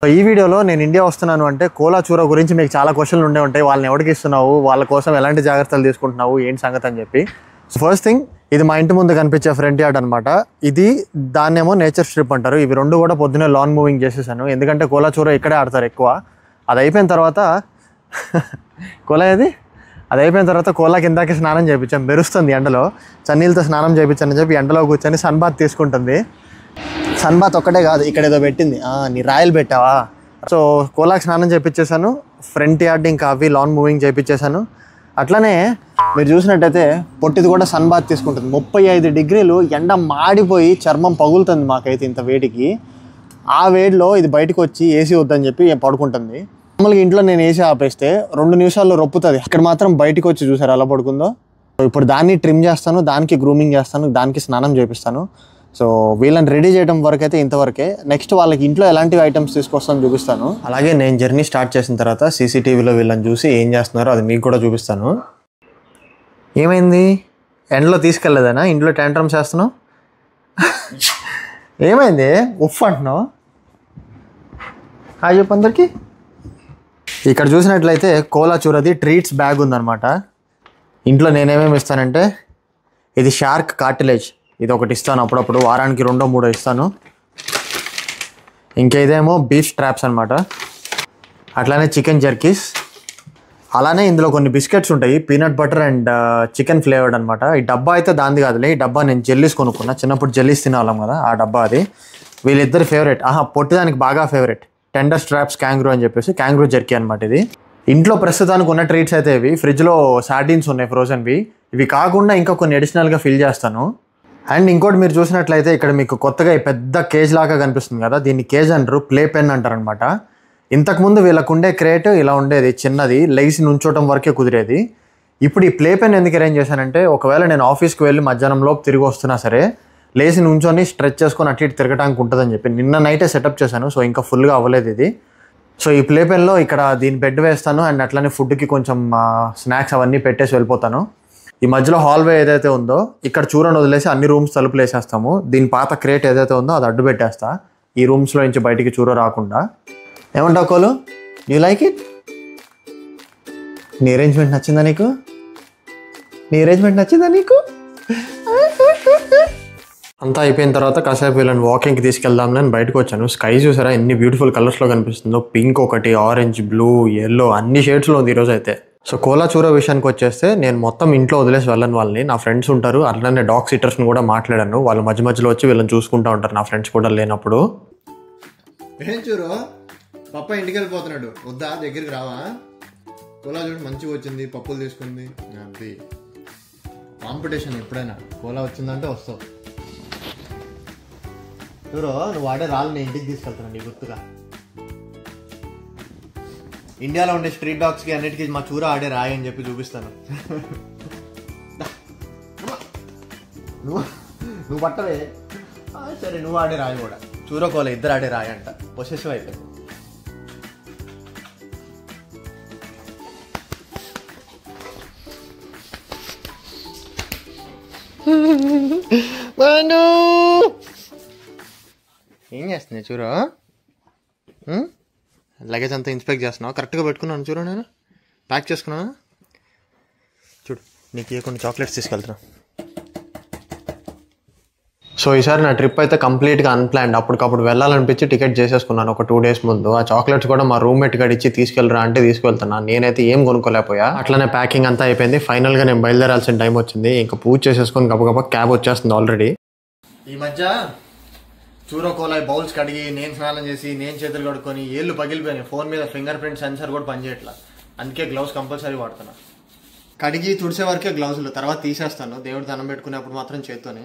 ఈ వీడియోలో నేను ఇండియా వస్తున్నాను అంటే కోలా చూర గురించి మీకు చాలా క్వశ్చన్లు ఉండే ఉంటాయి. వాళ్ళని ఎవరికి ఇస్తున్నావు, వాళ్ళ కోసం ఎలాంటి జాగ్రత్తలు తీసుకుంటున్నావు, ఏంటి సంగతి అని చెప్పి. ఫస్ట్ థింగ్, ఇది మా ఇంటి ముందు కనిపించే ఫ్రంట్ యార్డ్ అనమాట. ఇది దాన్నేమో నేచర్ స్ట్రిప్ అంటారు. ఇవి రెండు కూడా పొద్దున్నే లాన్ మూవింగ్ చేసేసాను, ఎందుకంటే కోలా చూర ఇక్కడే ఆడతారు ఎక్కువ. అది అయిపోయిన తర్వాత అది అయిపోయిన తర్వాత కోలా కిందకి స్నానం చేయించాం. మెరుస్తుంది ఎండలో, చన్నీళ్ళతో స్నానం చేయించాను అని చెప్పి ఎండలో కూర్చొని సన్ బాత్ తీసుకుంటుంది. సన్ బాత్ ఒక్కటే కాదు, ఇక్కడ ఏదో పెట్టింది, నీ రాయలు పెట్టావా. సో కోలాకి స్నానం చేయించేసాను, ఫ్రంట్ యార్డ్ ఇంకా అవి లాన్ మూవింగ్ చేయించేసాను. అట్లనే మీరు చూసినట్టయితే పొట్టిది కూడా సన్ బాత్ తీసుకుంటుంది. 35 డిగ్రీలు ఎండ మాడిపోయి చర్మం పగులుతుంది మాకైతే ఇంత వేడికి. ఆ వేడిలో ఇది బయటకు వచ్చి ఏసీ వద్దని చెప్పి పడుకుంటుంది. మామూలుగా ఇంట్లో నేను ఏసీ ఆపేస్తే 2 నిమిషాల్లో రొప్పుతుంది, ఇక్కడ మాత్రం బయటకు వచ్చి చూసారు అలా పడుకుందో. ఇప్పుడు దాన్ని ట్రిమ్ చేస్తాను, దానికి గ్రూమింగ్ చేస్తాను, దానికి స్నానం చేపిస్తాను. సో వీళ్ళని రెడీ చేయడం వరకు అయితే ఇంతవరకే. నెక్స్ట్ వాళ్ళకి ఇంట్లో ఎలాంటి ఐటమ్స్ తీసుకొస్తాను చూపిస్తాను. అలాగే నేను జర్నీ స్టార్ట్ చేసిన తర్వాత సీసీటీవీలో వీళ్ళని చూసి ఏం చేస్తున్నారో అది మీకు కూడా చూపిస్తాను. ఏమైంది, ఎండలో తీసుకెళ్ళలేదనా, ఇంట్లో ట్యాంట్రమ్స్ చేస్తున్నావు? ఏమైంది, ఉఫ్ అంటున్నావు? హాయ్ చెప్పు అందరికి. ఇక్కడ చూసినట్లయితే కోలా చూరది ట్రీట్స్ బ్యాగ్ ఉందన్నమాట. ఇంట్లో నేనేమేమి ఇస్తానంటే, ఇది షార్క్ కార్టిలేజ్, ఇది ఒకటి ఇస్తాను అప్పుడప్పుడు, వారానికి 2-3 ఇస్తాను. ఇంకా ఇదేమో బీఫ్ స్ట్రాప్స్ అనమాట. అట్లానే చికెన్ జర్కీస్. అలానే ఇందులో కొన్ని బిస్కెట్స్ ఉంటాయి, peanut butter and chicken flavoured అనమాట. ఈ డబ్బా అయితే దాంది కాదులే, ఈ డబ్బా నేను జెల్లీస్ కొనుక్కున్నా, చిన్నప్పుడు జెల్లీస్ తినేవాళ్ళం కదా, ఆ డబ్బా అది. వీళ్ళిద్దరు ఫేవరెట్, పొట్టిదానికి బాగా ఫేవరెట్, టెండర్ స్ట్రాప్స్ క్యాంగ్రూ అని చెప్పేసి, క్యాంగ్రూ జర్కీ అనమాట ఇది. ఇంట్లో ప్రస్తుతానికి ఉన్న ట్రీట్స్ అయితే ఇవి. ఫ్రిడ్జ్లో సార్డిన్స్ ఉన్నాయి ఫ్రోజన్వి. ఇవి కాకుండా ఇంకా కొన్ని అడిషనల్గా ఫిల్ చేస్తాను. అండ్ ఇంకోటి మీరు చూసినట్లయితే ఇక్కడ మీకు కొత్తగా ఈ పెద్ద కేజ్ లాగా కనిపిస్తుంది కదా, దీన్ని కేజ్ అంటారు, ప్లే పెన్ అంటారు అనమాట. ఇంతకుముందు వీళ్ళకు ఉండే క్రేట్ ఇలా ఉండేది, చిన్నది, లెగిసి నుంచోవటం వరకే కుదిరేది. ఇప్పుడు ఈ ప్లే పెన్ ఎందుకు అరేంజ్ చేశానంటే, ఒకవేళ నేను ఆఫీస్కి వెళ్ళి మధ్యాహ్నంలోపు తిరిగి వస్తున్నా సరే లేచి నుంచొని స్ట్రెచ్ చేసుకొని అటు ఇటు తిరగడానికి ఉంటుందని చెప్పి నిన్న నైటే సెటప్ చేశాను. సో ఇంకా ఫుల్గా అవ్వలేదు ఇది. సో ఈ ప్లే పెన్లో ఇక్కడ దీని బెడ్ వేస్తాను, అండ్ అట్లనే ఫుడ్కి కొంచెం స్నాక్స్ అవన్నీ పెట్టేసి వెళ్ళిపోతాను. ఈ మధ్యలో హాల్వే ఏదైతే ఉందో ఇక్కడ చూరని వదిలేసి అన్ని రూమ్స్ తలుపులు వేసేస్తాము. దీని పాత క్రేట్ ఏదైతే ఉందో అది అడ్డు పెట్టేస్తా, ఈ రూమ్స్లో నుంచి బయటికి చూర రాకుండా. ఏమంటావు కోలు, యూ లైక్ ఇట్? నీ అరేంజ్మెంట్ నచ్చిందా నీకు? అంతా అయిపోయిన తర్వాత కాసేపు వీళ్ళని వాకింగ్కి తీసుకెళ్దాం నేను బయటకు వచ్చాను. స్కై చూసారా ఎన్ని బ్యూటిఫుల్ కలర్స్లో కనిపిస్తుందో, పింక్ ఒకటి, ఆరెంజ్, బ్లూ, ఎల్లో, అన్ని షేడ్స్లో ఉంది ఈరోజు అయితే. సో కోలా చూర విషయానికి వచ్చేస్తే నేను మొత్తం ఇంట్లో వదిలేసి వెళ్ళను వాళ్ళని. నా ఫ్రెండ్స్ ఉంటారు, అట్లనే డాగ్ సిట్టర్స్ని కూడా మాట్లాడాను, వాళ్ళు మధ్య మధ్యలో వచ్చి వీళ్ళని చూసుకుంటూ ఉంటారు నా ఫ్రెండ్స్ కూడా లేనప్పుడు. ఏం చూరు పప్ప ఇంటికి వెళ్ళిపోతున్నాడు, వద్దా దగ్గరికి రావా? కోలా చూడు మంచిగా వచ్చింది, పప్పులు తీసుకుంది. అది కాంపిటీషన్, ఎప్పుడైనా కోలా వచ్చిందంటే వస్తావు. చూరు నువ్వు వాడే రాళ్ళు నేను ఇంటికి తీసుకెళ్తాను నీ గుర్తుగా. ఇండియాలో ఉండే స్ట్రీట్ డాగ్స్కి అన్నిటికీ మా చూర ఆడే రాయి అని చెప్పి చూపిస్తాను. నువ్వు పట్టవే, సరే నువ్వు ఆడే రాయి కూడా. చూర కోల ఇద్దరు ఆడే రాయి అంట, పొసెసివ్ అయిపోయింది. ఏం చేస్తున్నాయి చూర? లగేజ్ అంతా ఇన్స్పెక్ట్ చేస్తున్నావు, కరెక్ట్గా పెట్టుకున్నాను చూడు, నేను ప్యాక్ చేసుకున్నాను చూడు. నీకు కొన్ని చాక్లెట్స్ తీసుకెళ్తున్నా. సో ఈసారి నా ట్రిప్ అయితే కంప్లీట్గా అన్ప్లాన్డ్, అప్పటికప్పుడు వెళ్ళాలనిపించి టికెట్ చేసేసుకున్నాను ఒక 2 days ముందు. ఆ చాక్లెట్స్ కూడా మా రూమ్మేట్ గడిచి తీసుకెళ్ళరా అంటే తీసుకెళ్తున్నాను, నేనైతే ఏం కొనుక్కోలేకపోయా. అట్లనే ప్యాకింగ్ అంతా అయిపోయింది. ఫైనల్గా నేను బయలుదేరాల్సిన టైం వచ్చింది, ఇంకా పూజ చేసేసుకొని గబగబా క్యాబ్ వచ్చేస్తుంది ఆల్రెడీ. ఈ మధ్య చూర కోలా బౌల్స్ కడిగి, నేను స్నానం చేసి, నేను చేతులు కడుక్కొని ఏళ్ళు పగిలిపోయినాయి. ఫోన్ మీద ఫింగర్ ప్రింట్ సెన్సర్ కూడా పనిచేయట్లా, అందుకే గ్లౌస్ కంపల్సరీ వాడుతున్నా. కడిగి తుడిసే వరకే గ్లౌజులు, తర్వాత తీసేస్తాను. దేవుడు దండం పెట్టుకునేప్పుడు మాత్రం చేత్తోనే.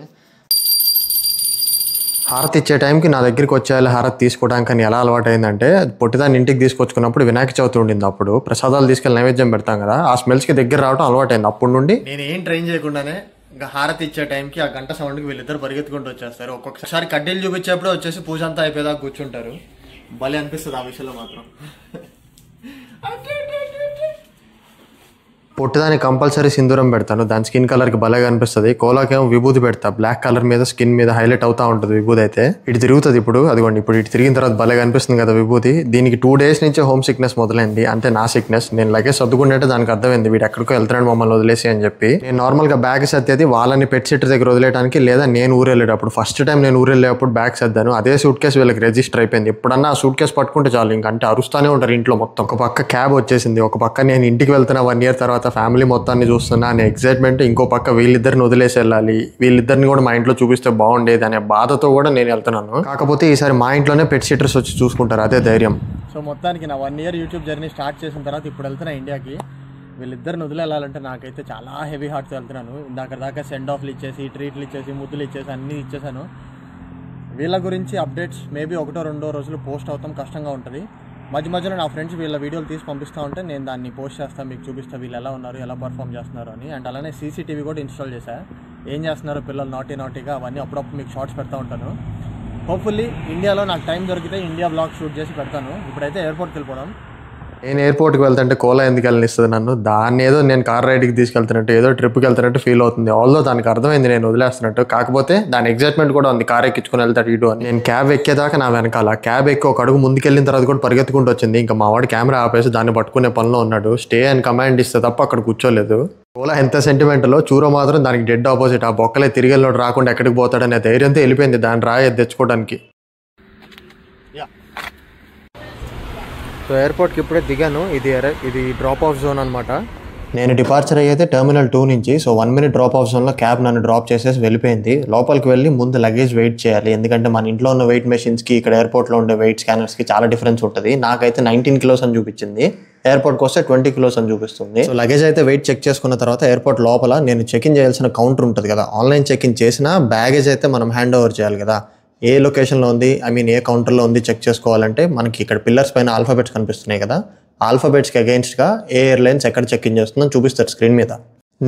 హారతి ఇచ్చే టైంకి నా దగ్గరికి వచ్చేయాలి హారతి తీసుకోవడానికి. అని ఎలా అలవాటు అయిందంటే, పొట్టిదాన్ని ఇంటికి తీసుకొచ్చుకున్నప్పుడు వినాయక చవితి ఉండింది, అప్పుడు ప్రసాదాలు తీసుకెళ్ళి నైవేద్యం పెడతాం కదా, ఆ స్మెల్స్కి దగ్గర రావడం అలవాటు అయింది. అప్పటి నుండి నేను ఏం ట్రైన్ చేయకుండానే ఇంకా హారతి ఇచ్చే టైంకి ఆ గంట సౌండ్కి వీళ్ళిద్దరు పరిగెత్తుకుంటూ వచ్చేస్తారు. ఒక్కొక్కసారి కడ్డీలు చూపించేప్పుడు వచ్చేసి పూజ అంతా అయిపోయేదాకా కూర్చుంటారు. భలే అనిపిస్తుంది ఆ విషయంలో మాత్రం. పొట్టిదానికి కంపల్సరీ సింధూరం పెడతాను, దాని స్కిన్ కలర్కి భలేగా అనిపిస్తుంది. కోలాకేమో విభూతి పెడతా, బ్లాక్ కలర్ మీద స్కిన్ మీద హైలైట్ అవుతా ఉంటుంది విభూతి అయితే. ఇటు తిరుగుతుంది ఇప్పుడు, అదిగోండి ఇప్పుడు ఇటు తిరిగిన తర్వాత భలేగా అనిపిస్తుంది కదా విభూతి. దీనికి 2 days నుంచే హోమ్ సిక్నెస్ మొదలైంది, అంటే నా సిక్నెస్. నేను లగేజ్ సర్దుకుంటే దానికి అర్థమైంది వీడు ఎక్కడికో వెళ్తున్నాడు మమ్మల్ని వదిలేసి అని చెప్పి. నేను నార్మల్గా బ్యాగ్ సర్దేది వాళ్ళని పెట్ సిటర్ దగ్గర వదిలేయడానికి, లేదా నేను ఊరెళ్ళేటప్పుడు. ఫస్ట్ టైం నేను ఊరెళ్ళేటప్పుడు బ్యాగ్ సర్దాను, అదే సూట్ కేసు వీళ్ళకి రిజిస్టర్ అయిపోయింది. ఎప్పుడన్నా ఆ సూట్ కేసు పట్టుకుంటే చాలు ఇంకా అంటే అరుస్తానే ఉంటారు ఇంట్లో మొత్తం. ఒక పక్క క్యాబ్ వచ్చేసింది, ఒక పక్క నేను ఇంటికి వెళ్తున్నా 1 year తర్వాత ఫ్యామిలీ మొత్తాన్ని చూస్తున్నా అనే ఎక్సైట్మెంట్, ఇంకో పక్క వీళ్ళిద్దరిని వదిలేసి వెళ్ళాలి, వీళ్ళిద్దరిని కూడా మా ఇంట్లో చూపిస్తే బాగుండేది అనే బాధతో కూడా నేను వెళ్తున్నాను. కాకపోతే ఈసారి మా ఇంట్లోనే పెట్ సిటర్స్ వచ్చి చూసుకుంటారు, అదే ధైర్యం. సో మొత్తానికి నా 1 year యూట్యూబ్ జర్నీ స్టార్ట్ చేసిన తర్వాత ఇప్పుడు వెళ్తున్నా ఇండియాకి. వీళ్ళిద్దరిని వదిలేయాలంటే నాకైతే చాలా హెవీ హార్ట్తో వెళ్తున్నాను. ఇందాక దాకా సెండ్ ఆఫ్లు ఇచ్చేసి, ట్రీట్లు ఇచ్చేసి, ముద్దులు ఇచ్చేసి అన్నీ ఇచ్చేసాను. వీళ్ళ గురించి అప్డేట్స్ మేబీ 1-2 రోజులు పోస్ట్ అవుతాం, కష్టంగా ఉంటుంది. మధ్య మధ్యలో నా ఫ్రెండ్స్ వీళ్ళ వీడియోలు తీసి పంపిస్తూ ఉంటే నేను దాన్ని పోస్ట్ చేస్తాను, మీకు చూపిస్తాను వీళ్ళు ఎలా ఉన్నారు, ఎలా పర్ఫామ్ చేస్తున్నారు అని. అండ్ అలానే సీసీటీవీ కూడా ఇన్స్టాల్ చేశాను, ఏం చేస్తున్నారు పిల్లలు నాటీగా అవన్నీ అప్పుడప్పుడు మీకు షార్ట్స్ పెడతా ఉంటాను. హోప్ఫుల్లీ ఇండియాలో నాకు టైం దొరికితే ఇండియా బ్లాగ్ షూట్ చేసి పెడతాను. ఇప్పుడైతే ఎయిర్పోర్ట్కి వెళ్ళిపోవడం. నేను ఎయిర్పోర్ట్కి వెళ్తుంటే కోలా ఎందుకు వెళ్ళనిస్తుంది నన్ను, దాన్ని ఏదో నేను కార్ రైడ్కి తీసుకెళ్తున్నట్టు, ఏదో ట్రిప్కి వెళ్తున్నట్టు ఫీల్ అవుతుంది. ఆల్దో దానికి అర్థమైంది నేను వదిలేస్తున్నట్టు, కాకపోతే దాని ఎగ్జైట్మెంట్ కూడా ఉంది, కార్ ఎక్కించుకొని వెళ్తాడు ఇటు అని. నేను క్యాబ్ ఎక్కేదాకా నా వెనకాల, క్యాబ్ ఎక్కి ఒక అడుగు ముందుకెళ్ళిన తర్వాత కూడా పరిగెత్తుకుంటూ వచ్చింది. ఇంకా మా వాడు కెమెరా ఆపేసి దాన్ని పట్టుకునే పనిలో ఉన్నాడు, స్టే అని కమాండ్ ఇస్తే తప్ప అక్కడ కూర్చోలేదు. కోలా ఎంత సెంటిమెంట్లో, చూరో మాత్రం దానికి డెడ్ ఆపోజిట్. ఆ బొక్కలే తిరిగెళ్ళోడు రాకుండా ఎక్కడికి పోతాడనే ధైర్యంతో వెళ్ళిపోయింది దాన్ని రాయి తెచ్చుకోవడానికి. సో ఎయిర్పోర్ట్కి ఇప్పుడే దిగాను, ఇది డ్రాప్ ఆఫ్ జోన్ అనమాట. నేను డిపార్చర్ అయ్యేది టెర్మినల్ 2 నుంచి. సో 1 minute డ్రాప్ ఆఫ్ జోన్లో క్యాబ్ నన్ను డ్రాప్ చేసేసి వెళ్ళిపోయింది. లోపలికి వెళ్ళి ముందు లగేజ్ వెయిట్ చేయాలి, ఎందుకంటే మన ఇంట్లో ఉన్న వెయిట్ మెషిన్స్కి ఇక్కడ ఎయిర్పోర్ట్లో ఉండే వెయిట్ స్కానర్స్కి చాలా డిఫరెన్స్ ఉంటుంది. నాకైతే 19 kilos అని చూపించింది, ఎయిర్పోర్ట్కి వస్తే 20 kilos అని చూపిస్తుంది. సో లగేజ్ అయితే వెయిట్ చెక్ చేసుకున్న తర్వాత ఎయిర్పోర్ట్ లోపల నేను చెక్ ఇన్ చేయాల్సిన కౌంటర్ ఉంటుంది కదా, ఆన్లైన్ చెక్ ఇన్ చేసిన బ్యాగేజ్ అయితే మనం హ్యాండ్ ఓవర్ చేయాలి కదా. ఏ లొకేషన్లో ఉంది, ఏ కౌంటర్లో ఉంది చెక్ చేసుకోవాలంటే మనకి ఇక్కడ పిల్లర్స్ పైన ఆల్ఫాబెట్స్ కనిపిస్తున్నాయి కదా, ఆల్ఫాబెట్స్కి అగెయిన్స్ట్గా ఏ ఎయిర్లైన్స్ ఎక్కడ చెక్ ఇన్ చేస్తుందని చూపిస్తారు స్క్రీన్ మీద.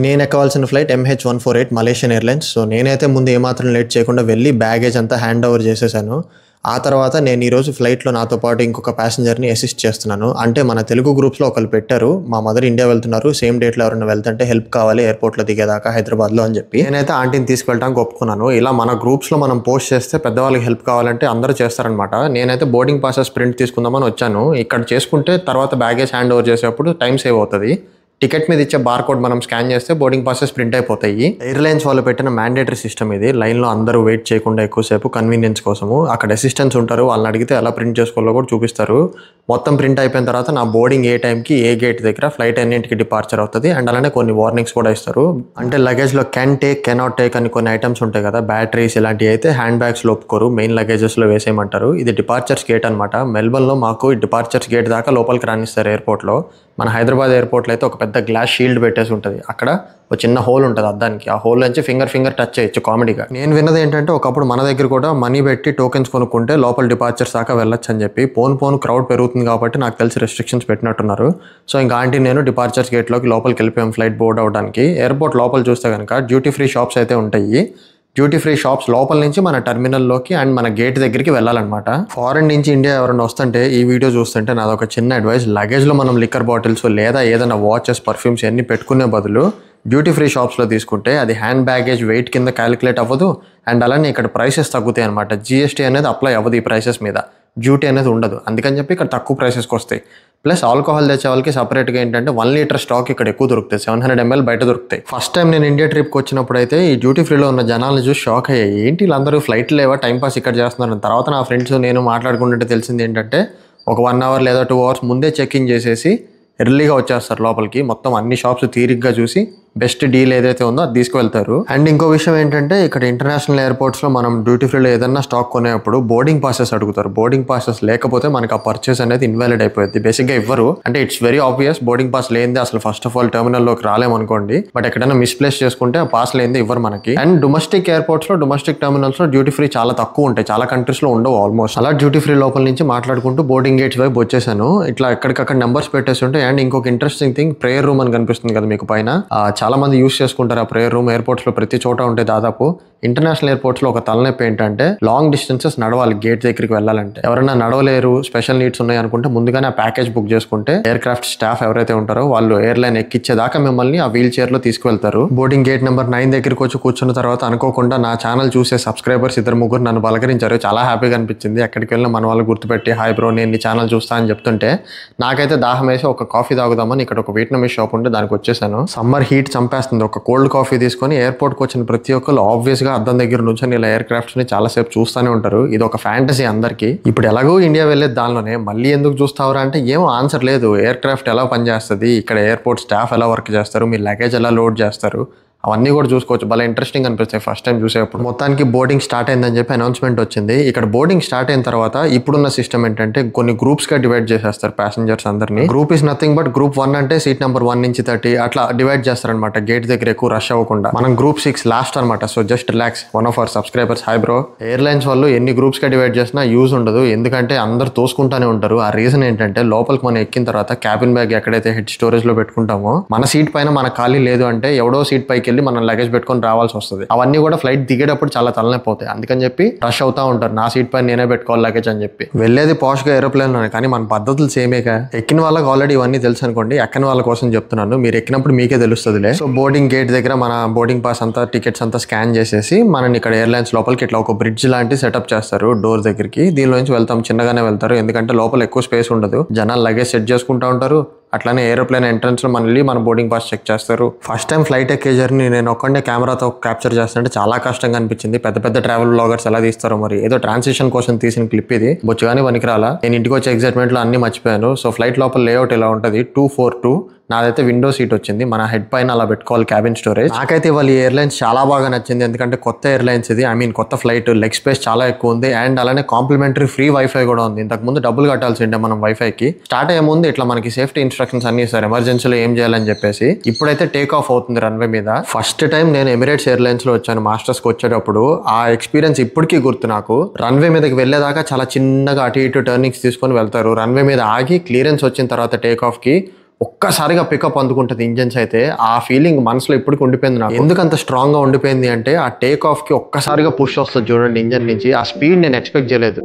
నేను ఎక్కవలసిన flight MH148 Malaysian airlines. So నేనైతే ముందు ఏమాత్రం లేట్ చేయకుండా వెళ్ళి బ్యాగేజ్ అంతా హ్యాండ్ ఓవర్ చేసేసాను. ఆ తర్వాత నేను ఈరోజు ఫ్లైట్లో నాతో పాటు ఇంకొక ప్యాసింజర్ని అసిస్ట్ చేస్తున్నాను. అంటే మన తెలుగు గ్రూప్స్లో ఒకరు పెట్టారు, మా మదర్ ఇండియా వెళ్తున్నారు, సేమ్ డేట్లో ఎవరైనా వెళ్తుంటే హెల్ప్ కావాలి ఎయిర్పోర్ట్లో దిగేదాకా హైదరాబాద్లో అని చెప్పి. నేనైతే ఆంటీని తీసుకెళ్ళడానికి ఒప్పుకున్నాను. ఇలా మన గ్రూప్స్లో మనం పోస్ట్ చేస్తే పెద్దవాళ్ళకి హెల్ప్ కావాలంటే అందరూ చేస్తారనమాట. నేనైతే బోర్డింగ్ పాసెస్ ప్రింట్ తీసుకుందామని వచ్చాను. ఇక్కడ చేసుకుంటే తర్వాత బ్యాగేజ్ హ్యాండ్ ఓవర్ చేసేటప్పుడు టైం సేవ్ అవుతుంది. టికెట్ మీద ఇచ్చే బార్ కోడ్ మనం స్కాన్ చేస్తే బోర్డింగ్ పాసెస్ ప్రింట్ అయిపోతాయి. ఎయిర్లైన్స్ వాళ్ళు పెట్టిన మ్యాండేటరీ సిస్టమ్ ఇది. లైన్లో అందరూ వెయిట్ చేయకుండా ఎక్కువసేపు కన్వీనియన్స్ కోసము. అక్కడ అసిస్టెంట్స్ ఉంటారు, వాళ్ళని అడిగితే ఎలా ప్రింట్ చేసుకోవాలో కూడా చూపిస్తారు. మొత్తం ప్రింట్ అయిపోయిన తర్వాత నా బోర్డింగ్ ఏ టైంకి ఏ గేట్ దగ్గర ఫ్లైట్ ఎన్నింటికి డిపార్చర్ అవుతుంది. అండ్ అలానే కొన్ని వార్నింగ్స్ కూడా ఇస్తారు. అంటే లగేజ్లో కెన్ టేక్, కెనాట్ టేక్ అని కొన్ని ఐటమ్స్ ఉంటాయి కదా, బ్యాటరీస్ ఇలాంటివి అయితే హ్యాండ్ బ్యాగ్స్లో ఒప్పుకోరు, మెయిన్ లగేజెస్లో వేసేయమంటారు. ఇది డిపార్చర్స్ గేట్ అనమాట. మెల్బర్న్లో మాకు డిపార్చర్స్ గేట్ దాకా లోపలికి రానిస్తారు ఎయిర్పోర్ట్లో. మన హైదరాబాద్ ఎయిర్పోర్ట్లో అయితే ఒక పెద్ద గ్లాస్ షీల్డ్ పెట్టేసి ఉంటుంది, అక్కడ ఒక చిన్న హోల్ ఉంటుంది అద్దానికి, ఆ హోల్ నుంచి ఫింగర్ టచ్ చేయొచ్చు కామెడీగా. నేను విన్నది ఏంటంటే ఒకప్పుడు మన దగ్గర కూడా మనీ పెట్టి టోకెన్స్ కొనుక్కుంటే లోపల డిపార్చర్స్ దాకా వెళ్ళొచ్చు అని చెప్పి. పోను క్రౌడ్ పెరుగుతుంది కాబట్టి నాకు తెలిసి రెస్ట్రిక్షన్స్ పెట్టినట్టున్నారు. సో ఇంకా ఆంటీ నేను డిపార్చర్స్ గేట్లోకి లోపలికి వెళ్ళిపోయాం ఫ్లైట్ బోర్డ్ అవడానికి. ఎయిర్పోర్ట్ లోపల చూస్తే కనుక డ్యూటీ ఫ్రీ షాప్స్ అయితే ఉంటాయి. డ్యూటీ ఫ్రీ షాప్స్ లోపల నుంచి మన టెర్మినల్లోకి అండ్ మన గేట్ దగ్గరికి వెళ్ళాలన్నమాట. ఫారెన్ నుంచి ఇండియా ఎవరైనా వస్తుంటే ఈ వీడియో చూస్తుంటే నాదొక చిన్న అడ్వైస్, లగేజ్లో మనం లిక్కర్ బాటిల్స్ లేదా ఏదైనా వాచెస్, పర్ఫ్యూమ్స్ అన్ని పెట్టుకునే బదులు డ్యూటీ ఫ్రీ షాప్స్లో తీసుకుంటే అది హ్యాండ్ బ్యాగేజ్ వెయిట్ కింద క్యాలిక్యులేట్ అవ్వదు. అండ్ అలానే ఇక్కడ ప్రైసెస్ తగ్గుతాయి అనమాట. GST అనేది అప్లై అవ్వదు ఈ ప్రైసెస్ మీద, డ్యూటీ అనేది ఉండదు. అందుకని చెప్పి ఇక్కడ తక్కువ ప్రైసెస్కి వస్తాయి. ప్లస్ ఆల్కహాల్ తెచ్చే వాళ్ళకి సపరేట్గా ఏంటంటే 1 లీటర్ స్టాక్ ఇక్కడ ఎక్కువ దొరుకుతాయి, 700 ml బయట దొరుకుతాయి. ఫస్ట్ టైం నేను ఇండియా ట్రిప్కి వచ్చినప్పుడు అయితే ఈ డ్యూటీ ఫ్రీలో ఉన్న జనాలను చూసి షాక్ అయ్యాయి, ఏంటి వీళ్ళందరూ ఫ్లైట్ లేవా టైంపాస్ ఇక్కడ చేస్తున్నారు. తర్వాత నా ఫ్రెండ్స్ నేను మాట్లాడుకుంటుంటే తెలిసింది ఏంటంటే ఒక 1 hour లేదా 2 hours ముందే చెక్ ఇన్ చేసేసి ఎర్లీగా వచ్చేస్తారు లోపలికి. మొత్తం అన్ని షాప్స్ తీరిగ్గా చూసి బెస్ట్ డీల్ ఏదైతే ఉందో అది తీసుకువెళ్తారు. అండ్ ఇంకో విషయం ఏంటంటే ఇక్కడ ఇంటర్నేషనల్ ఎయిర్పోర్ట్స్లో మనం డ్యూటీ ఫ్రీలో ఏదైనా స్టాక్ కొనేప్పుడు బోర్డింగ్ పాసెస్ అడుగుతారు. బోర్డింగ్ పాసెస్ లేకపోతే మనకి ఆ పర్చేస్ అనేది ఇన్వాలిడ్ అయిపోయింది. బేసిక్గా ఇవ్వరు, అంటే it's very obvious. Boarding pass లేనిది అసలు ఫస్ట్ ఆఫ్ ఆల్ టెర్మినల్లోకి రాలేమనుకోండి, బట్ ఎక్కడైనా మిస్ప్లేస్ చేసుకుంటే ఆ పాస్ లేనిది ఇవ్వరు మనకి. అండ్ డొమెస్టిక్ ఎయిర్పోర్ట్స్లో, డొమెస్టిక్ టెర్మినల్స్లో డ్యూటీ ఫ్రీ చాలా తక్కువ ఉంటాయి, చాలా కంట్రీస్లో ఉండవు ఆల్మోస్ట్. అలా డ్యూటీ ఫ్రీ లోపల నుంచి మాట్లాడుకుంటూ బోర్డింగ్ గేట్స్ వైపు వచ్చేసాను. ఇట్లా ఎక్కడికక్కడ నెంబర్స్ పెట్టేస్తుంటే. అండ్ ఇంకొక ఇంట్రెస్టింగ్ థింగ్, ప్రేయర్ రూమ్ అని కనిపిస్తుంది కదా మీకు పైన, చాలా మంది యూస్ చేసుకుంటారు ఆ ప్రేయర్ రూమ్. ఎయిర్పోర్ట్స్లో ప్రతి చోట ఉంటాయి దాదాపు. ఇంటర్నేషనల్ ఎయిర్పోర్ట్స్ లో ఒక తలనొప్పి ఏంటంటే లాంగ్ డిస్టెన్సెస్ నడవాలి గేట్ దగ్గరికి వెళ్ళాలంటే. ఎవరైనా నడవలేరు, స్పెషల్ నీడ్స్ ఉన్నాయి అనుకుంటే ముందుగానే ఆ ప్యాకేజ్ బుక్ చేసుకుంటే ఎయిర్ క్రాఫ్ట్ స్టాఫ్ ఎవరైతే ఉంటారో వాళ్ళు ఎయిర్లైన్ ఎక్కిచ్చేదాకా మిమ్మల్ని ఆ వీల్ చైర్ లో తీసుకువెళ్తారు. బోర్డింగ్ గేట్ నెంబర్ 9 దగ్గరికి వచ్చి కూర్చున్న తర్వాత అనుకోకుండా నా ఛానల్ చూసే సబ్స్క్రైబర్స్ 2-3 నన్ను పలకరించారు. చాలా హ్యాపీగా అనిపించింది. ఎక్కడికి వెళ్ళినా మన వాళ్ళు గుర్తుపెట్టి హాయ్ బ్రో నేను నీ ఛానల్ చూస్తా అని చెప్తుంటే నాకైతే దాహం వేసి ఒక కాఫీ తాగుదామని ఇక్కడ ఒక వియట్నామీస్ షాప్ ఉంటే దానికి వచ్చేసాను. సమ్మర్ హీట్ చంపేస్తుంది. ఒక కోల్డ్ కాఫీ తీసుకొని ఎయిర్పోర్ట్కి వచ్చిన ప్రతి ఒక్కరు ఆబ్వియస్ గా అద్దం దగ్గర నుంచి ఇలా ఎయిర్ క్రాఫ్ట్స్ ని చాలా సేపు చూస్తూనే ఉంటారు. ఇది ఒక ఫ్యాంటసీ అందరికి. ఇప్పుడు ఎలాగో ఇండియా వెళ్ళేది దానిలోనే మళ్ళీ ఎందుకు చూస్తావరా అంటే ఏమో ఆన్సర్ లేదు. ఎయిర్ క్రాఫ్ట్ ఎలా పనిచేస్తుంది, ఇక్కడ ఎయిర్పోర్ట్ స్టాఫ్ ఎలా వర్క్ చేస్తారు, మీ లగేజ్ ఎలా లోడ్ చేస్తారు, అవన్నీ కూడా చూసుకోవచ్చు. భలే ఇంట్రెస్టింగ్ అనిపిస్తాయి ఫస్ట్ టైం చూసేప్పుడు. మొత్తానికి బోర్డింగ్ స్టార్ట్ అయిందని చెప్పి అనౌన్స్మెంట్ వచ్చింది. ఇక్కడ బోర్డింగ్ స్టార్ట్ అయిన తర్వాత ఇప్పుడున్న సిస్టమ్ ఏంటంటే కొన్ని గ్రూప్స్ గా డివైడ్ చేసేస్తారు ప్యాసింజర్స్ అందరినీ. Group is nothing but group 1 అంటే సీట్ నెంబర్ 1 నుంచి 30 అట్లా డివైడ్ చేస్తారనమాట. గేట్ దగ్గర ఎక్కువ రష్ అవ్వకుండా. మనం గ్రూప్ 6 లాస్ట్ అనమాట. So just relax. One of our subscribers hi bro. Airlines వాళ్ళు ఎన్ని గ్రూప్స్ గా డివైడ్ చేసినా యూజ్ ఉండదు, ఎందుకంటే అందరు తోసుకుంటానే ఉంటారు. ఆ రీజన్ ఏంటంటే లోపలికి మనం ఎక్కిన తర్వాత క్యాబిన్ బ్యాగ్ ఎక్కడైతే హెడ్ స్టోరేజ్ లో పెట్టుకుంటామో మన సీట్ పైన మన ఖాళీ లేదు అంటే ఎవడో సీట్ పైకి వెళ్ళి మనం లగేజ్ పెట్టుకుని రావాల్సి వస్తుంది. అవన్నీ కూడా ఫ్లైట్ దిగేటప్పుడు చాలా తలనొప్పిపోతాయి. అందుకని చెప్పి రష్ అవుతా ఉంటారు. నా సీట్ పైన నేనే పెట్టుకోవాలి లగేజ్ అని చెప్పి. వెళ్ళేది పాష్ గా ఏరోప్లేన్ లోనే, కానీ మన పద్ధతులు సేమేగా. ఎక్కిన వాళ్ళకి ఆల్రెడీ ఇవన్నీ తెలుసు అనుకోండి, ఎక్కని వాళ్ళ కోసం చెప్తున్నాను. మీరు ఎక్కినప్పుడు మీకే తెలుస్తుందిలే. సో బోర్డింగ్ గేట్ దగ్గర మన బోర్డింగ్ పాస్ అంతా టికెట్స్ అంతా స్కాన్ చేసేసి మనని ఇక్కడ ఎయిర్లైన్స్ లోపలికి ఇట్లా ఒక బ్రిడ్జ్ లాంటి సెటప్ చేస్తారు డోర్ దగ్గరికి. దీనిలో నుంచి వెళ్తాం, చిన్నగానే వెళ్తారు ఎందుకంటే లోపల ఎక్కువ స్పేస్ ఉండదు. జనాలు లగేజ్ సెట్ చేసుకుంటా ఉంటారు. అట్లానే ఏరోప్లేన్ ఎంట్రన్స్ లో మళ్ళీ మన బోర్డింగ్ పాస్ చెక్ చేస్తారు. ఫస్ట్ టైం ఫ్లైట్ ఎక్కే జర్నీ నేను ఒక్కడే కెమెరాతో క్యాప్చర్ చేస్తుంటే చాలా కష్టంగా అనిపించింది. పెద్ద పెద్ద ట్రావెల్ బ్లాగర్స్ ఎలా తీస్తారో మరి. ఏదో ట్రాన్సిషన్ కోసం తీసిన క్లిప్ ఇది, బొచ్చుగానే పనికిరాలా. నేను ఇంటికి వచ్చే ఎగ్జైట్మెంట్ లో అన్ని మర్చిపోయాను. సో ఫ్లైట్ లోపల లేఅవుట్ ఇలా ఉంటుంది. 242 నాదైతే విండో సీట్ వచ్చింది. మన హెడ్ పైన అలా పెట్టుకోవాలి క్యాబిన్ స్టోరేజ్. నాకైతే ఇవాళ ఎయిర్లైన్స్ చాలా బాగా నచ్చింది, ఎందుకంటే కొత్త ఎయిర్లైన్స్ ఇది. కొత్త ఫ్లైట్, లెగ్ స్పేస్ చాలా ఎక్కువ ఉంది. అండ్ అలానే కాంప్లిమెంటరీ ఫ్రీ వైఫై కూడా ఉంది. ఇంతకు ముందు డబ్బులు కట్టాల్సి ఉండే మనం వైఫైకి. స్టార్ట్ అయ్యే ముందు ఇట్లా మనకి సేఫ్టీ ఇన్స్ట్రక్షన్స్ అన్ని ఇస్తారు, ఎమర్జెన్సీలో ఏం చేయాలని చెప్పేసి. ఇప్పుడైతే టేక్ ఆఫ్ అవుతుంది రన్వే మీద. ఫస్ట్ టైం నేను ఎమిరేట్స్ ఎయిర్లైన్స్ లో వచ్చాను మాస్టర్స్ కి వచ్చేటప్పుడు. ఆ ఎక్స్పీరియన్స్ ఇప్పటికీ గుర్తు నాకు. రన్వే మీదకి వెళ్ళేదాకా చాలా చిన్నగా అటు ఇటు టర్నింగ్స్ తీసుకొని వెళ్తారు. రన్వే మీద ఆగి క్లియరెన్స్ వచ్చిన తర్వాత టేక్ ఆఫ్ కి ఒక్కసారిగా పికప్ అందుకుంటుంది ఇంజన్స్ అయితే. ఆ ఫీలింగ్ మనసులో ఇప్పటికి ఉండిపోయింది నాకు. ఎందుకంత స్ట్రాంగ్ గా ఉండిపోయింది అంటే ఆ టేక్ ఆఫ్ కి ఒక్కసారిగా పుష్ వస్తుంది చూడండి ఇంజన్ నుంచి. ఆ స్పీడ్ నేను ఎక్స్పెక్ట్ చేయలేదు.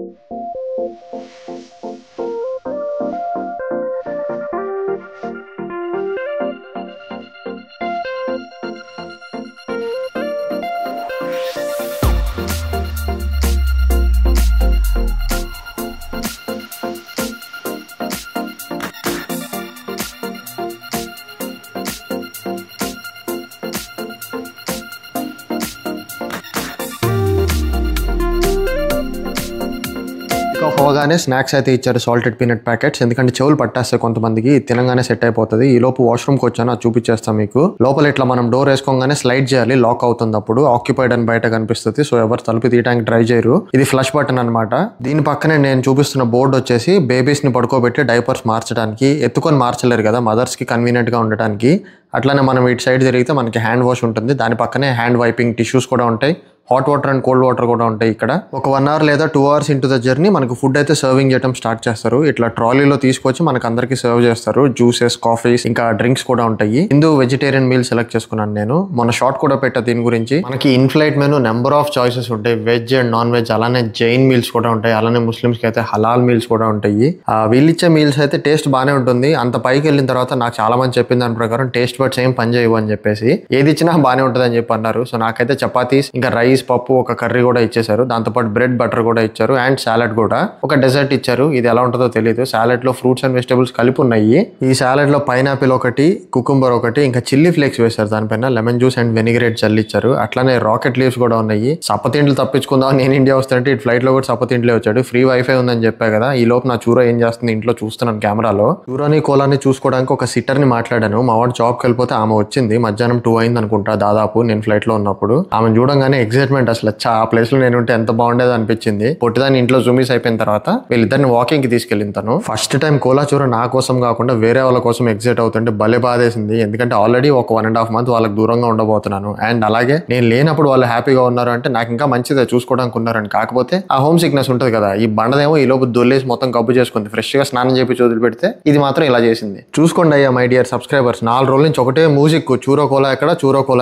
అవగానే స్నాక్స్ అయితే ఇచ్చారు, సాల్టెడ్ పీనట్ ప్యాకెట్స్. ఎందుకంటే చెవులు పట్టేస్తాయి కొంతమందికి, తినగానే సెట్ అయిపోతుంది. ఈ లోపు వాష్రూమ్కి వచ్చాను, అది చూపించేస్తాం మీకు. లోపల ఇట్లా మనం డోర్ వేసుకోగానే స్లైడ్ చేయాలి, లాక్ అవుతుంది. అప్పుడు ఆక్యుపైడ్ అని బయట కనిపిస్తుంది. సో ఎవరు తలుపు తీయడానికి ట్రై చేయరు. ఇది ఫ్లష్ బటన్ అనమాట. దీని పక్కనే నేను చూపిస్తున్న బోర్డు వచ్చేసి బేబీస్ ని పడుకోబెట్టి డైపర్స్ మార్చడానికి. ఎత్తుకొని మార్చలేరు కదా మదర్స్ కి, కన్వీనియంట్ గా ఉండటానికి. అట్లానే మనం ఇటు సైడ్ తిరిగితే మనకి హ్యాండ్ వాష్ ఉంటుంది. దాని పక్కనే హ్యాండ్ వైపింగ్ టిష్యూస్ కూడా ఉంటాయి. Hot water and cold water కూడా ఉంటాయి ఇక్కడ. ఒక 1 hour లేదా 2 hours ఇంటూ ద జర్నీ మనకు ఫుడ్ అయితే సర్వింగ్ చేయడం స్టార్ట్ చేస్తారు. ఇట్లా ట్రాలీలో తీసుకొచ్చి మనకు అందరికి సర్వ్ చేస్తారు. జ్యూసెస్, కాఫీస్, ఇంకా డ్రింక్స్ కూడా ఉంటాయి. హిందూ వెజిటేరియన్ మీల్ సెలెక్ట్ చేసుకున్నాను నేను. మొన్న షార్ట్ కూడా పెట్టా దీని గురించి. మనకి in flight menu number of choices ఉంటాయి, వెజ్ అండ్ నాన్ వెజ్. అలానే జైన్ మీల్స్ కూడా ఉంటాయి. అలానే ముస్లిమ్స్ కి అయితే హలాల్ మీల్స్ కూడా ఉంటాయి. వీళ్ళు ఇచ్చే మీల్స్ అయితే టేస్ట్ బాగానే ఉంటుంది. అంత పైకి వెళ్ళిన తర్వాత నాకు చాలా మంది చెప్పిన దాని ప్రకారం టేస్ట్ బట్స్ ఏం పని చేయవు అని చెప్పేసి, ఏది ఇచ్చినా బాగానే ఉంటుంది అని చెప్పి అన్నారు. సో నాకైతే చపాతీస్, ఇంకా రైస్, పప్పు, ఒక కర్రీ కూడా ఇచ్చేసారు. దాంతోపాటు బ్రెడ్, బటర్ కూడా ఇచ్చారు. అండ్ సాలెడ్ కూడా, ఒక డెజర్ట్ ఇచ్చారు. ఇది ఎలా ఉంటుందో తెలియదు. సాలెడ్ లో ఫ్రూట్స్ అండ్ వెజిటబుల్స్ కలిపి ఉన్నాయి. ఈ సాలెడ్ లో పైనాపిల్ ఒకటి, కుకుంబర్ ఒకటి, ఇంకా చిల్లీ ఫ్లేక్స్ వేశారు. దానిపైన లెమన్ జ్యూస్ అండ్ వెనిగరేట్ చల్లిచ్చారు. అట్లానే రాకెట్ లీవ్స్ కూడా ఉన్నాయి. సప్పతిండ్లు తప్పించుకుందాం నేను ఇండియా వస్తుంటే ఇటు ఫ్లైట్ లో కూడా సప్పతిండ్లే వచ్చాడు. ఫ్రీ వైఫై ఉందని చెప్పా కదా. ఈ లోపు నా చూరా ఏం చేస్తుంది ఇంట్లో చూస్తున్నాను కెమెరాలో. చూరాని కోలాని చూసుకోవడానికి ఒక సిట్టర్ ని మాట్లాడాను. మా వాడు జాబ్కి వెళ్ళిపోతే ఆమె వచ్చింది. మధ్యాహ్నం 2 అయింది అనుకుంటా దాదాపు నేను ఫ్లైట్ లో ఉన్నప్పుడు. ఆమె చూడంగానే ఎక్సైట్మెంట్ అసలు ఆ ప్లేస్ లో నేను ఉంటే ఎంత బాగుండేది అనిపించింది. పొట్టిదాన్ని ఇంట్లో జూమీస్ అయిపోయిన తర్వాత వీళ్ళిద్దరిని వాకింగ్ కి తీసుకెళ్ళిన తను. ఫస్ట్ టైం కోలాచూర నా కోసం కాకుండా వేరే వాళ్ళ కోసం ఎగ్జైట్ అవుతుంటే భలే బాధేసింది. ఎందుకంటే ఆల్రెడీ ఒక 1.5 month వాళ్ళకి దూరంగా ఉండబోతున్నాను. అండ్ అలాగే నేను లేనప్పుడు వాళ్ళు హ్యాపీగా ఉన్నారు అంటే నాకు ఇంకా మంచిదే, చూసుకోవడానికి ఉన్నారని. కాకపోతే ఆ హోమ్ సిక్నెస్ ఉంటుంది కదా. ఈ బండదేమో ఈ లోపు దొల్లేసి మొత్తం కబ్బు చేసుకుంది. ఫ్రెష్ గా స్నానం చేపి వదిలి పెడితే ఇది మాత్రం ఇలా చేసింది. చూసుకోండి అయ్యా మై డియర్ సబ్స్క్రైబర్స్, 4 రోజుల నుంచి ఒకటే మ్యూజిక్, చూరో కోలా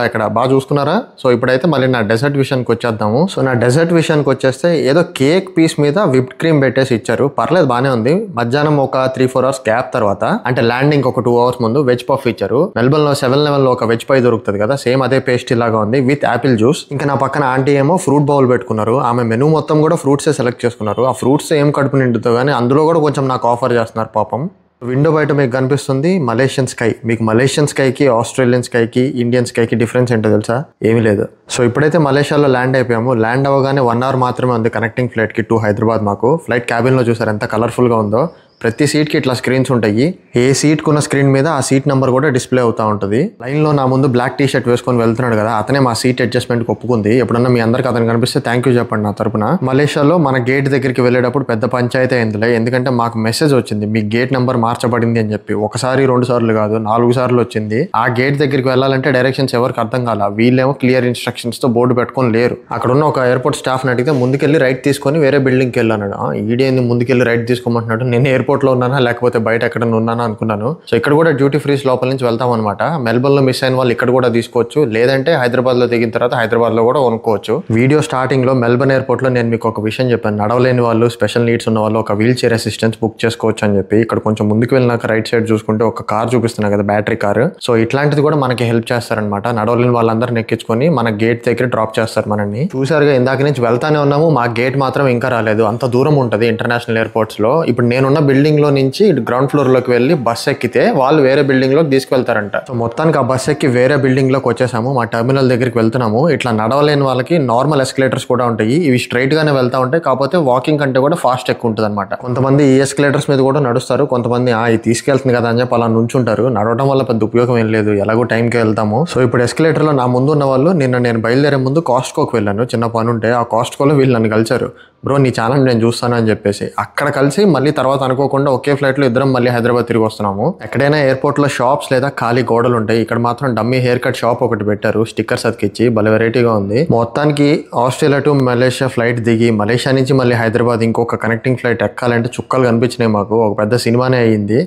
ఎక్కడ బాగా చూసుకున్నారా. సో ఇప్పుడైతే మళ్ళీ నా డెజర్ట్ విషయానికి వచ్చేద్దాము. సో నా డెజర్ట్ విషయానికి వచ్చేస్తే ఏదో కేక్ పీస్ మీద విప్డ్ క్రీమ్ పెట్టేసి ఇచ్చారు. పర్లేదు, బానే ఉంది. మధ్యాహ్నం ఒక 3-4 అవర్స్ గ్యాప్ తర్వాత, అంటే ల్యాండింగ్ ఒక 2 అవర్స్ ముందు వెజ్ పఫ్ ఇచ్చారు. మెల్బర్న్ లో 7-Eleven లో ఒక వెజ్ పై దొరుకుతుంది కదా, సేమ్ అదే పేస్ట్రీ లాగా ఉంది విత్ యాపిల్ జ్యూస్. ఇంకా నా పక్కన ఆంటీ ఏమో ఫ్రూట్ బౌల్ పెట్టుకున్నారు. ఆమె మెనూ మొత్తం కూడా ఫ్రూట్సే సెలెక్ట్ చేసుకున్నారు. ఆ ఫ్రూట్స్ ఏం కడుపు నిండుతో కానీ అందులో కూడా కొంచెం నాకు ఆఫర్ చేస్తున్నారు పాపం. విండో బయట మీకు కనిపిస్తుంది మలేషియన్ స్కై. మీకు మలేషియన్ స్కైకి, ఆస్ట్రేలియన్ స్కైకి, ఇండియన్ స్కైకి డిఫరెన్స్ ఏంటో తెలుసా? ఏమీ లేదు. సో ఇప్పుడైతే మలేషియాలో ల్యాండ్ అయిపోయాము. ల్యాండ్ అవ్వగానే 1 అవర్ మాత్రమే ఉంది కనెక్టింగ్ ఫ్లైట్కి టు హైదరాబాద్. మాకు ఫ్లైట్ క్యాబిన్లో చూసారు ఎంత కలర్ఫుల్గా ఉందో. ప్రతి సీట్కి ఇట్లా స్క్రీన్స్ ఉంటాయి. ఏ సీట్కి ఉన్న స్క్రీన్ మీద ఆ సీట్ నెంబర్ కూడా డిస్ప్లే అవుతా ఉంటుంది. లైన్లో నా ముందు బ్లాక్ టీ షర్ట్ వేసుకొని వెళ్తున్నాడు కదా, అతనే మా సీట్ అడ్జస్ట్మెంట్కి ఒప్పుకుంది. ఎప్పుడన్నా మీ అందరికి అతను కనిపిస్తే థ్యాంక్ యూ చెప్పండి నా తరపున. మలేషియాలో మన గేట్ దగ్గరికి వెళ్ళేటప్పుడు పెద్ద పంచాయతీ అయిందిలే. ఎందుకంటే మాకు మెసేజ్ వచ్చింది మీ గేట్ నెంబర్ మార్చబడింది అని చెప్పి. 1-2 సార్లు కాదు, 4 సార్లు వచ్చింది. ఆ గేట్ దగ్గరికి వెళ్ళాలంటే డైరెక్షన్స్ ఎవరికి అర్థం కాల. వీళ్ళేమో క్లియర్ ఇన్స్ట్రక్షన్స్ తో బోర్డు పెట్టుకొని లేరు. అక్కడ ఉన్న ఒక ఎయిర్పోర్ట్ స్టాఫ్ అడిగితే ముందుకెళ్ళి రైట్ తీసుకొని వేరే బిల్డింగ్కి వెళ్ళాను. ఈడేంది ముందుకెళ్ళి రైట్ తీసుకోమంటున్నాడు. నేను ఎయిర్పోర్ట్ లో ఉన్నానా లేకపోతే బయట ఎక్కడ ఉన్నానా అనుకున్నాను. సో ఇక్కడ కూడా డ్యూటీ ఫ్రీస్ లోపల నుంచి వెళ్తాం అనమాట. మెల్బర్న్ లో మిస్ అయిన వాళ్ళు ఇక్కడ కూడా తీసుకోవచ్చు, లేదంటే హైదరాబాద్ లో దిగిన తర్వాత హైదరాబాద్ లో కూడా కొనుక్కోవచ్చు. వీడియో స్టార్టింగ్ లో మెల్బర్న్ ఎయిర్పోర్ట్ లో నేను మీకు ఒక విషయం చెప్పాను. నడవలేని వాళ్ళు, స్పెషల్ నీడ్స్ ఉన్న వాళ్ళు ఒక వీల్ చైర్ అసిస్టెన్స్ బుక్ చేసుకోవచ్చు అని చెప్పి. ఇక్కడ కొంచెం ముందుకు వెళ్ళినాక రైట్ సైడ్ చూసుకుంటే ఒక కార్ చూపిస్తున్నా కదా, బ్యాటరీ కార్. సో ఇట్లాంటిది కూడా మనకి హెల్ప్ చేస్తారనమాట. నడవలేని వాళ్ళందరిని ఎక్కించుకొని మన గేట్ దగ్గర డ్రాప్ చేస్తారు మనల్ని. చూసారుగా, ఇందాక నుంచి వెళ్తానే ఉన్నాము, మా గేట్ మాత్రం ఇంకా రాలేదు. అంత దూరం ఉంటుంది ఇంటర్నేషనల్ ఎయిర్పోర్ట్స్ లో. ఇప్పుడు నేనున్న బిల్డింగ్ లో నుంచి గ్రౌండ్ ఫ్లోర్ లోకి వెళ్ళి బస్ ఎక్కితే వాళ్ళు వేరే బిల్డింగ్ లోకి తీసుకెళ్తారంట. సో మొత్తానికి ఆ బస్ ఎక్కి వేరే బిల్డింగ్ లోకి వచ్చేసాము. మా టెర్మినల్ దగ్గరికి వెళ్తున్నాము. ఇట్లా నడవలేని వాళ్ళకి నార్మల్ ఎస్కలేటర్స్ కూడా ఉంటాయి. ఇవి స్ట్రైట్ గానే వెళ్తా ఉంటాయి, కాకపోతే వాకింగ్ కంటే కూడా ఫాస్ట్ ఎక్కువ ఉంటుంది అనమాట. కొంతమంది ఈ ఎస్కలేటర్స్ మీద కూడా నడుస్తారు, కొంతమంది ఇది తీసుకెళ్తుంది కదా అని చెప్పి అలా నుంచుంటారు. నడవడం వల్ల పెద్ద ఉపయోగం ఏం లేదు, ఎలాగో టైంకి వెళ్తాము. సో ఇప్పుడు ఎస్కలేటర్ లో నా ముందు ఉన్న వాళ్ళు, నేను బయలుదేరే ముందు కాస్ట్కోకి వెళ్ళాను, చిన్న పని ఉంటే. ఆ కాస్ట్కోలో వీళ్ళు నన్ను కలిశారు. బ్రో నీ ఛానల్ నేను చూస్తాను అని చెప్పేసి అక్కడ కలిసి మళ్ళీ తర్వాత అనుకోకుండా ఒకే ఫ్లైట్ లో ఇద్దరం మళ్ళీ హైదరాబాద్ తిరిగి వస్తున్నాము. ఎక్కడైనా ఎయిర్పోర్ట్ లో షాప్స్ లేదా ఖాళీ గోడలు ఉంటాయి. ఇక్కడ మాత్రం డమ్మీ హెయిర్ కట్ షాప్ ఒకటి పెట్టారు, స్టిక్కర్స్ అతికిచ్చి. భలే వెరైటీగా ఉంది. మొత్తానికి ఆస్ట్రేలియా టు మలేషియా ఫ్లైట్ దిగి మలేషియా నుంచి మళ్ళీ హైదరాబాద్ ఇంకొక కనెక్టింగ్ ఫ్లైట్ ఎక్కాలంటే చుక్కలు కనిపించినాయి మాకు. ఒక పెద్ద సినిమానే అయ్యింది.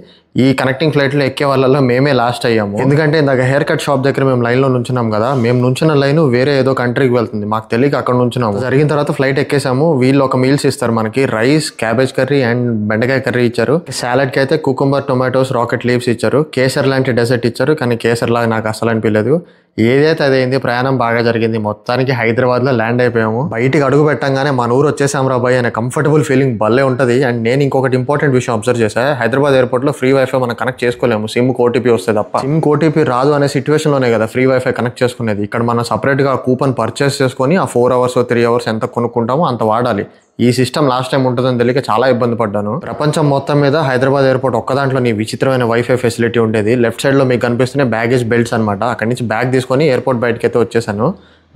ఈ కనెక్టింగ్ ఫ్లైట్ లో ఎక్కే వాళ్ళలో మేమే లాస్ట్ అయ్యాము. ఎందుకంటే ఇందాక హెయిర్ కట్ షాప్ దగ్గర మేము లైన్ లో నుంచున్నాం కదా, మేము నుంచున్న లైన్ వేరే ఏదో కంట్రీకి వెళ్తుంది. మాకు తెలియక అక్కడ నుంచున్నాము. జరిగిన తర్వాత ఫ్లైట్ ఎక్కేసాము. వీళ్ళు ఒక మీల్స్ ఇస్తారు మనకి, రైస్, క్యాబేజ్ కర్రీ అండ్ బెండకాయ కర్రీ ఇచ్చారు. సాలడ్ కి అయితే కుకుంబర్, టొమాటోస్, రాకెట్ లీవ్స్ ఇచ్చారు. కేసర్ లాంటి డెజర్ట్ ఇచ్చారు, కానీ కేసర్ లాగా నాకు అసలు అనిపించలేదు. ఏదైతే అదేంది, ప్రయాణం బాగా జరిగింది. మొత్తానికి హైదరాబాద్ లో ల్యాండ్ అయిపోయాము. బయటికి అడుగు పెట్టంగానే మన ఊరు వచ్చేసాం రా బాయ్ అనే కంఫర్టబుల్ ఫీలింగ్ భలే ఉంటుంది. అండ్ నేను ఇంకొకటి ఇంపార్టెంట్ విషయం అబ్జర్వ్ చేశా. హైదరాబాద్ ఎయిర్పోర్ట్ లో ఫ్రీ వైఫై మనం కనెక్ట్ చేసుకోలేము. సిమ్ ఓటీపీ వస్తే తప్ప. సిమ్ ఓటీపీ రాదు అనే సిచ్యువేషన్ లోనే కదా ఫ్రీ వైఫై కనెక్ట్ చేసుకునేది. ఇక్కడ మనం సపరేట్ గా కూపన్ పర్చేస్ చేసుకుని ఆ 4 అవర్స్ 3 అవర్స్ ఎంత కొనుక్కుంటామో అంత వాడాలి. ఈ సిస్టమ్ లాస్ట్ టైం ఉంటుందని తెలియక చాలా ఇబ్బంది పడ్డాను. ప్రపంచం మొత్తం మీద హైదరాబాద్ ఎయిర్పోర్ట్ ఒక్క దాంట్లో నీ విచిత్రమైన వైఫై ఫెసిలిటీ ఉండేది. లెఫ్ట్ సైడ్ లో మీకు కనిపిస్తున్న బ్యాగేజ్ బెల్ట్స్ అనమాట. అక్కడి నుంచి బ్యాగ్ తీసుకొని ఎయిర్పోర్ట్ బయటకి అయితే వచ్చేసాను.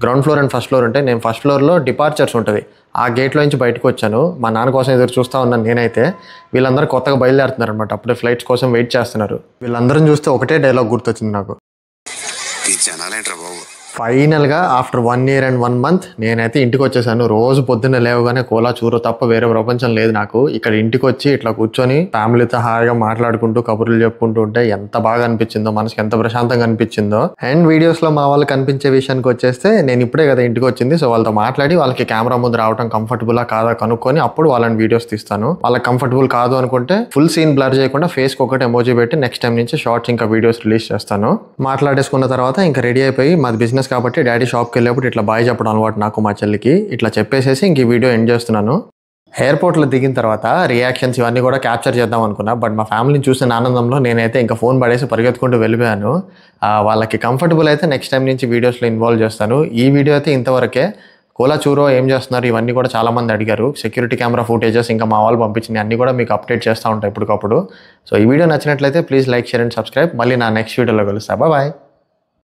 Ground floor and first floor ఉంటాయి. నేను ఫస్ట్ ఫ్లోర్లో డిపార్చర్స్ ఉంటుంది, ఆ గేట్లో నుంచి బయటకు వచ్చాను. మా నాన్న కోసం ఎదురు చూస్తూ ఉన్నాను నేనైతే. వీళ్ళందరూ కొత్తగా బయలుదేరుతున్నారు అనమాట, అప్పుడే ఫ్లైట్స్ కోసం వెయిట్ చేస్తున్నారు. వీళ్ళందరం చూస్తే ఒకటే డైలాగ్ గుర్తొచ్చింది నాకు. ఫైనల్గా ఆఫ్టర్ 1 year and 1 month నేనైతే ఇంటికి వచ్చేసాను. రోజు పొద్దున్న లేవగానే కోలా చూరు తప్ప వేరే ప్రపంచం లేదు నాకు. ఇక్కడ ఇంటికి వచ్చి ఇట్లా కూర్చొని ఫ్యామిలీతో హాయిగా మాట్లాడుకుంటూ కబుర్లు చెప్పుకుంటూ ఉంటే ఎంత బాగా అనిపించిందో, మనసుకి ఎంత ప్రశాంతంగా అనిపించిందో. అండ్ వీడియోస్ లో మా వాళ్ళు కనిపించే విషయానికి వచ్చేస్తే, నేను ఇప్పుడే కదా ఇంటికి వచ్చింది, సో వాళ్ళతో మాట్లాడి వాళ్ళకి కెమెరా ముందు రావడం కంఫర్టబులా కాదా కనుక్కొని అప్పుడు వాళ్ళని వీడియోస్ తీస్తాను. వాళ్ళకి కంఫర్టబుల్ కాదు అనుకుంటే ఫుల్ సీన్ బ్లర్ చేయకుండా ఫేస్ కి ఒకటి ఎమోజీ పెట్టి నెక్స్ట్ టైం నుంచి షార్ట్స్ ఇంకా వీడియోస్ రిలీజ్ చేస్తాను. మాట్లాడేసుకున్న తర్వాత ఇంకా రెడీ అయిపోయి, మాది బిజినెస్ కాబట్టి డాడీ షాప్కి వెళ్ళేప్పుడు ఇట్లా బాయ్ చెప్పడం అలవాటు నాకు, మా చెల్లికి. ఇట్లా చెప్పేసేసి ఇంక ఈ వీడియో ఎండ్ చేస్తున్నాను. ఎయిర్పోర్ట్లో దిగిన తర్వాత రియాక్షన్స్ ఇవన్నీ కూడా క్యాప్చర్ చేద్దాం అనుకున్నా, బట్ మా ఫ్యామిలీని చూసిన ఆనందంలో నేనైతే ఇంకా ఫోన్ పడేసి పరిగెత్తుకుంటూ వెళ్ళిపోయాను. వాళ్ళకి కంఫర్టబుల్ అయితే నెక్స్ట్ టైం నుంచి వీడియోస్లో ఇన్వాల్వ్ చేస్తాను. ఈ వీడియో అయితే ఇంతవరకే. కోలా చూరో ఏం చేస్తున్నారు ఇవన్నీ కూడా చాలామంది అడిగారు. సెక్యూరిటీ కెమెరా ఫుటేజెస్ ఇంకా మా వాళ్ళు పంపించినవి అన్నీ కూడా మీకు అప్డేట్ చేస్తూ ఉంటాయి ఇప్పటికప్పుడు. సో ఈ వీడియో నచ్చినట్లయితే please like, share and subscribe. మళ్ళీ నా నెక్స్ట్ వీడియోలో కలుస్తా. బాయ్.